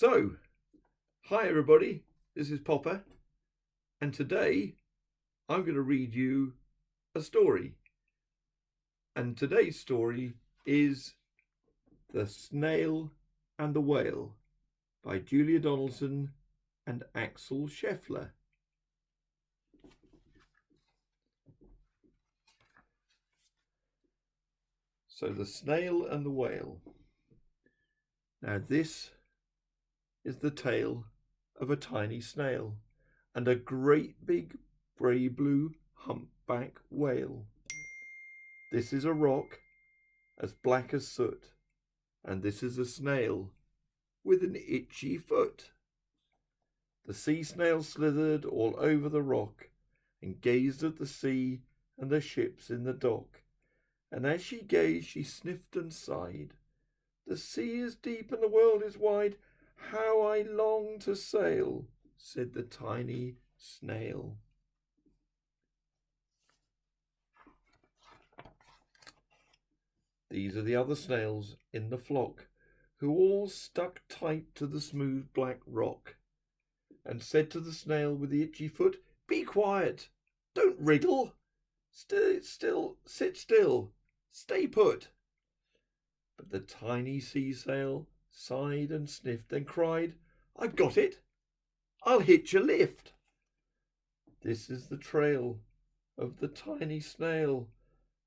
So, hi everybody, this is Poppa, and today I'm going to read you a story. And today's story is The Snail and the Whale by Julia Donaldson and Axel Scheffler. So, The Snail and the Whale. Now this is the tale of a tiny snail and a great big grey blue humpback whale. This is a rock as black as soot, and this is a snail with an itchy foot. The sea snail slithered all over the rock and gazed at the sea and the ships in the dock. And as she gazed, she sniffed and sighed. The sea is deep and the world is wide. How I long to sail, said the tiny snail. These are the other snails in the flock, who all stuck tight to the smooth black rock, and said to the snail with the itchy foot, "Be quiet, don't wriggle, sit still, stay put." But the tiny sea sail sighed and sniffed, then cried, "I've got it, I'll hitch a lift." This is the trail of the tiny snail,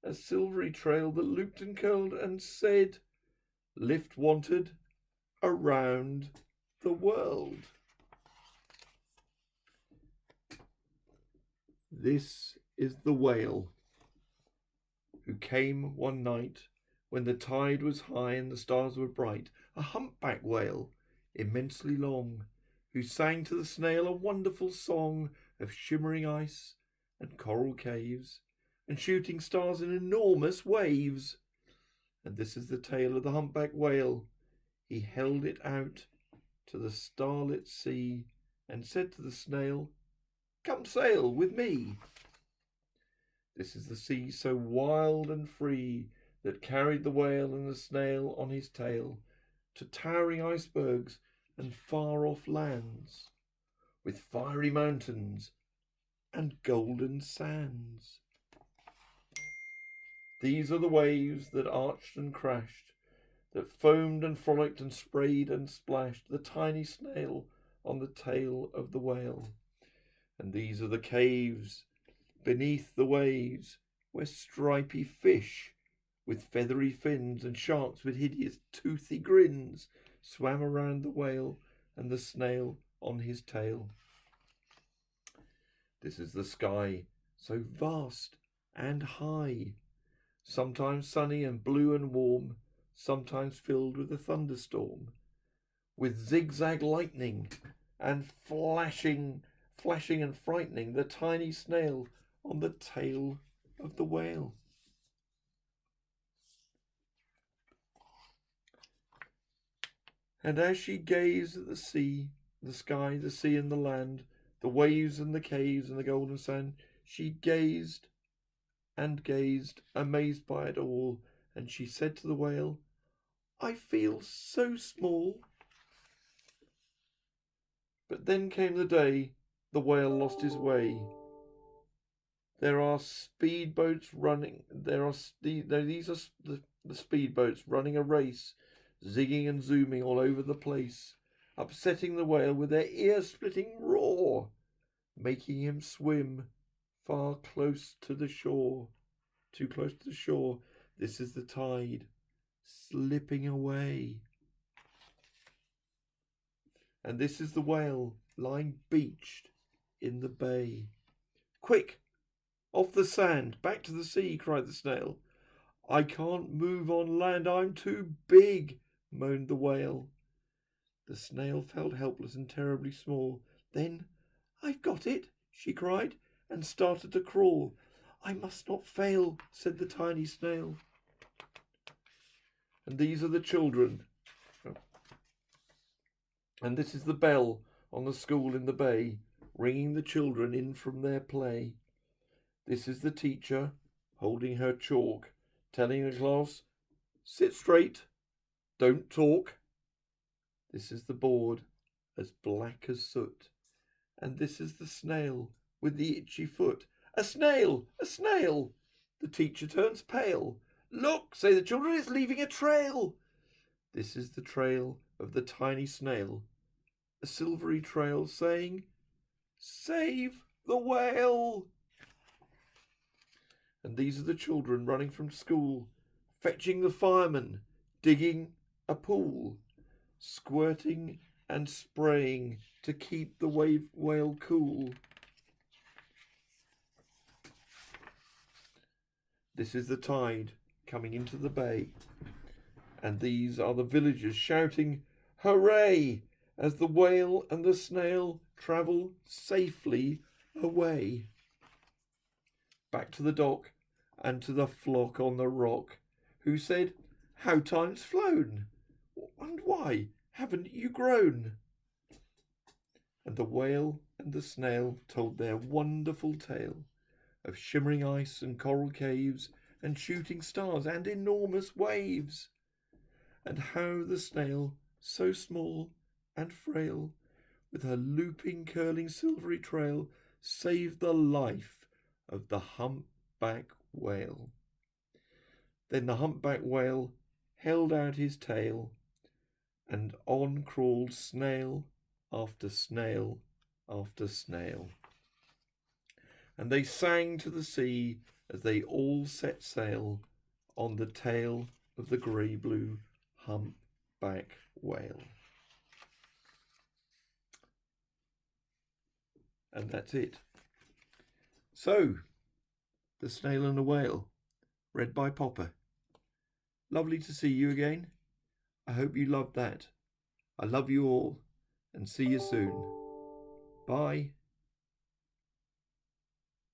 a silvery trail that looped and curled and said, "Lift wanted around the world." This is the whale who came one night when the tide was high and the stars were bright, a humpback whale, immensely long, who sang to the snail a wonderful song of shimmering ice and coral caves and shooting stars in enormous waves. And this is the tale of the humpback whale. He held it out to the starlit sea and said to the snail, "Come sail with me." This is the sea so wild and free that carried the whale and the snail on his tail to towering icebergs and far-off lands, with fiery mountains and golden sands. These are the waves that arched and crashed, that foamed and frolicked and sprayed and splashed the tiny snail on the tail of the whale. And these are the caves beneath the waves, where stripy fish with feathery fins and sharks with hideous toothy grins swam around the whale and the snail on his tail. This is the sky, so vast and high, sometimes sunny and blue and warm, sometimes filled with a thunderstorm, with zigzag lightning and flashing and frightening the tiny snail on the tail of the whale. And as she gazed at the sea, the sky, the sea and the land, the waves and the caves and the golden sand, she gazed and gazed, amazed by it all, and she said to the whale, "I feel so small." But then came the day the whale lost his way. There are speedboats running. These are the speedboats running a race, zigging and zooming all over the place, upsetting the whale with their ear-splitting roar, making him swim far close to the shore, too close to the shore. This is the tide slipping away. And this is the whale lying beached in the bay. "Quick! Off the sand, back to the sea," cried the snail. "I can't move on land, I'm too big," moaned the whale. The snail felt helpless and terribly small. Then, "I've got it," she cried, and started to crawl. "I must not fail," said the tiny snail. And these are the children. And this is the bell on the school in the bay, ringing the children in from their play. This is the teacher, holding her chalk, telling the class, "Sit straight, don't talk." This is the board, as black as soot. And this is the snail, with the itchy foot. A snail! A snail! The teacher turns pale. Look, say the children, it's leaving a trail. This is the trail of the tiny snail. A silvery trail saying, Save the whale! And these are the children running from school, fetching the fireman, digging a pool, squirting and spraying to keep the whale cool. This is the tide coming into the bay, and these are the villagers shouting, Hooray! As the whale and the snail travel safely away. Back to the dock and to the flock on the rock, who said, How time's flown, and why haven't you grown? And the whale and the snail told their wonderful tale of shimmering ice and coral caves and shooting stars and enormous waves, and how the snail, so small and frail, with her looping, curling, silvery trail, saved the life of the humpback whale. Then the humpback whale held out his tail, and on crawled snail after snail after snail. And they sang to the sea as they all set sail on the tail of the grey-blue humpback whale. And that's it. So, The Snail and the Whale, read by Poppa. Lovely to see you again. I hope you loved that. I love you all, and see you soon. Bye.